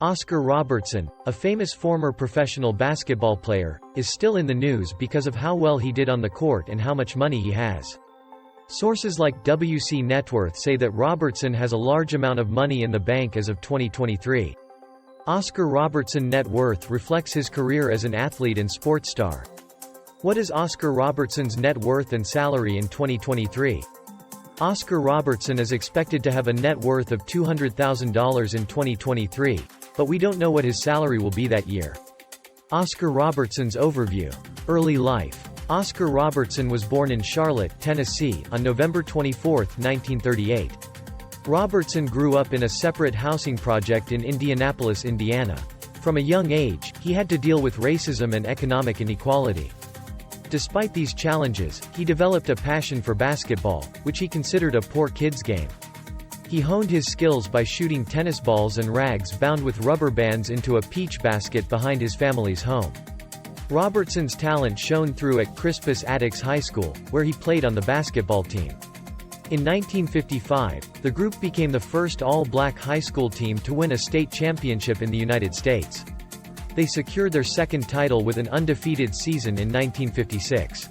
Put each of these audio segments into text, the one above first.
Oscar Robertson, a famous former professional basketball player, is still in the news because of how well he did on the court and how much money he has. Sources like WC Networth say that Robertson has a large amount of money in the bank as of 2023. Oscar Robertson net worth reflects his career as an athlete and sports star. What is Oscar Robertson's net worth and salary in 2023? Oscar Robertson is expected to have a net worth of $200,000 in 2023, but we don't know what his salary will be that year. Oscar Robertson's overview. Early life. Oscar Robertson was born in Charlotte, Tennessee, on November 24, 1938. Robertson grew up in a separate housing project in Indianapolis, Indiana. From a young age, he had to deal with racism and economic inequality. Despite these challenges, he developed a passion for basketball, which he considered a poor kid's game. He honed his skills by shooting tennis balls and rags bound with rubber bands into a peach basket behind his family's home. Robertson's talent shone through at Crispus Attucks High School, where he played on the basketball team. In 1955, the group became the first all-black high school team to win a state championship in the United States. They secured their second title with an undefeated season in 1956.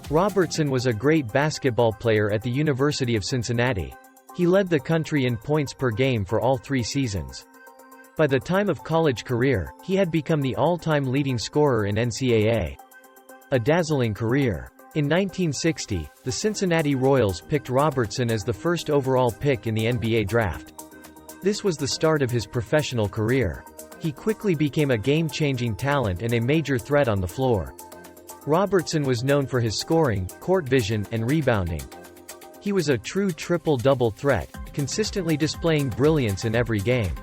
Robertson was a great basketball player at the University of Cincinnati. He led the country in points per game for all 3 seasons. By the time of college career, he had become the all-time leading scorer in NCAA. A dazzling career. In 1960, the Cincinnati Royals picked Robertson as the first overall pick in the NBA draft. This was the start of his professional career. He quickly became a game-changing talent and a major threat on the floor. Robertson was known for his scoring, court vision, and rebounding. He was a true triple-double threat, consistently displaying brilliance in every game.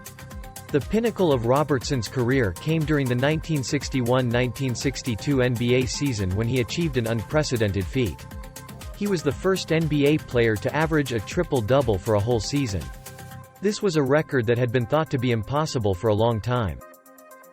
The pinnacle of Robertson's career came during the 1961-1962 NBA season when he achieved an unprecedented feat. He was the first NBA player to average a triple-double for a whole season. This was a record that had been thought to be impossible for a long time.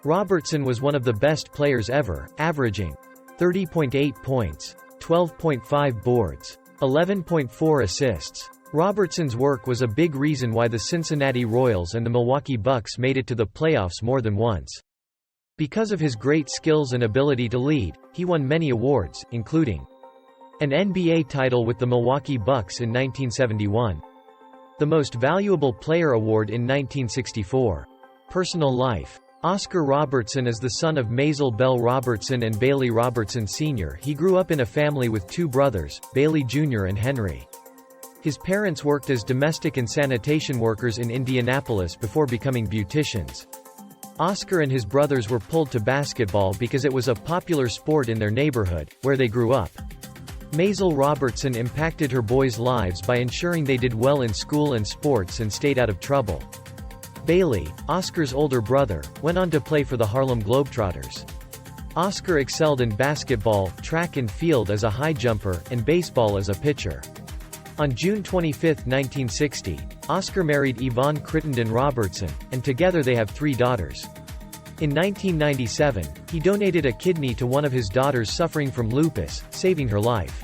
Robertson was one of the best players ever, averaging 30.8 points, 12.5 boards, 11.4 assists. Robertson's work was a big reason why the Cincinnati Royals and the Milwaukee Bucks made it to the playoffs more than once. Because of his great skills and ability to lead, he won many awards, including an NBA title with the Milwaukee Bucks in 1971, the Most Valuable Player Award in 1964. Personal life. Oscar Robertson is the son of Maisel Bell Robertson and Bailey Robertson Sr. He grew up in a family with 2 brothers, Bailey Jr. and Henry. His parents worked as domestic and sanitation workers in Indianapolis before becoming beauticians. Oscar and his brothers were pulled to basketball because it was a popular sport in their neighborhood, where they grew up. Maisel Robertson impacted her boys' lives by ensuring they did well in school and sports and stayed out of trouble. Bailey, Oscar's older brother, went on to play for the Harlem Globetrotters. Oscar excelled in basketball, track and field as a high jumper, and baseball as a pitcher. On June 25, 1960, Oscar married Yvonne Crittenden Robertson, and together they have 3 daughters. In 1997, he donated a kidney to one of his daughters suffering from lupus, saving her life.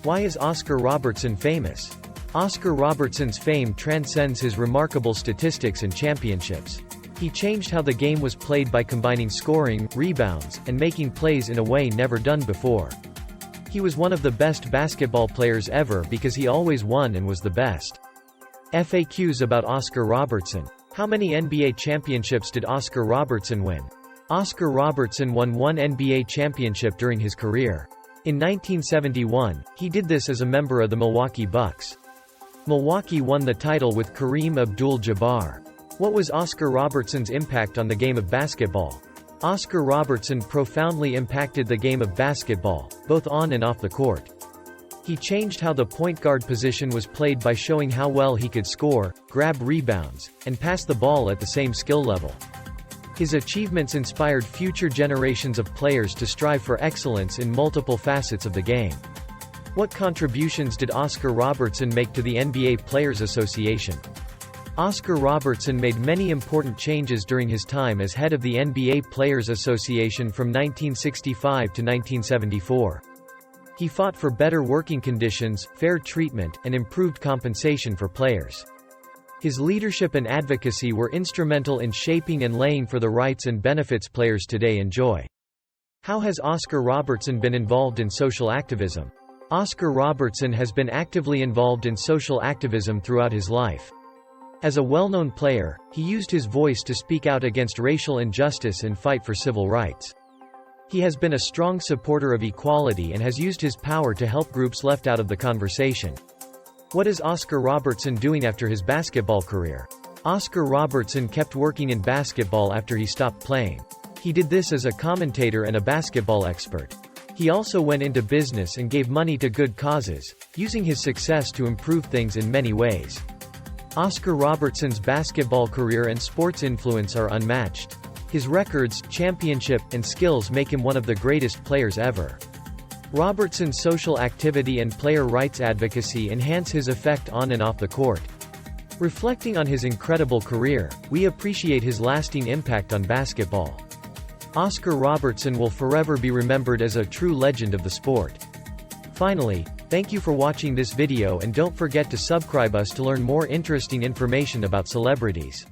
Why is Oscar Robertson famous? Oscar Robertson's fame transcends his remarkable statistics and championships. He changed how the game was played by combining scoring, rebounds, and making plays in a way never done before. He was one of the best basketball players ever because he always won and was the best. FAQs about Oscar Robertson. How many NBA championships did Oscar Robertson win? Oscar Robertson won 1 NBA championship during his career. In 1971, he did this as a member of the Milwaukee Bucks. Milwaukee won the title with Kareem Abdul-Jabbar. What was Oscar Robertson's impact on the game of basketball? Oscar Robertson profoundly impacted the game of basketball, both on and off the court. He changed how the point guard position was played by showing how well he could score, grab rebounds, and pass the ball at the same skill level. His achievements inspired future generations of players to strive for excellence in multiple facets of the game. What contributions did Oscar Robertson make to the NBA Players Association? Oscar Robertson made many important changes during his time as head of the NBA Players Association from 1965 to 1974. He fought for better working conditions, fair treatment, and improved compensation for players. His leadership and advocacy were instrumental in shaping and laying for the rights and benefits players today enjoy. How has Oscar Robertson been involved in social activism? Oscar Robertson has been actively involved in social activism throughout his life. As a well-known player, he used his voice to speak out against racial injustice and fight for civil rights. He has been a strong supporter of equality and has used his power to help groups left out of the conversation. What is Oscar Robertson doing after his basketball career? Oscar Robertson kept working in basketball after he stopped playing. He did this as a commentator and a basketball expert. He also went into business and gave money to good causes, using his success to improve things in many ways. Oscar Robertson's basketball career and sports influence are unmatched. His records, championship, and skills make him one of the greatest players ever. Robertson's social activity and player rights advocacy enhance his effect on and off the court. Reflecting on his incredible career, we appreciate his lasting impact on basketball. Oscar Robertson will forever be remembered as a true legend of the sport. Finally, thank you for watching this video and don't forget to subscribe us to learn more interesting information about celebrities.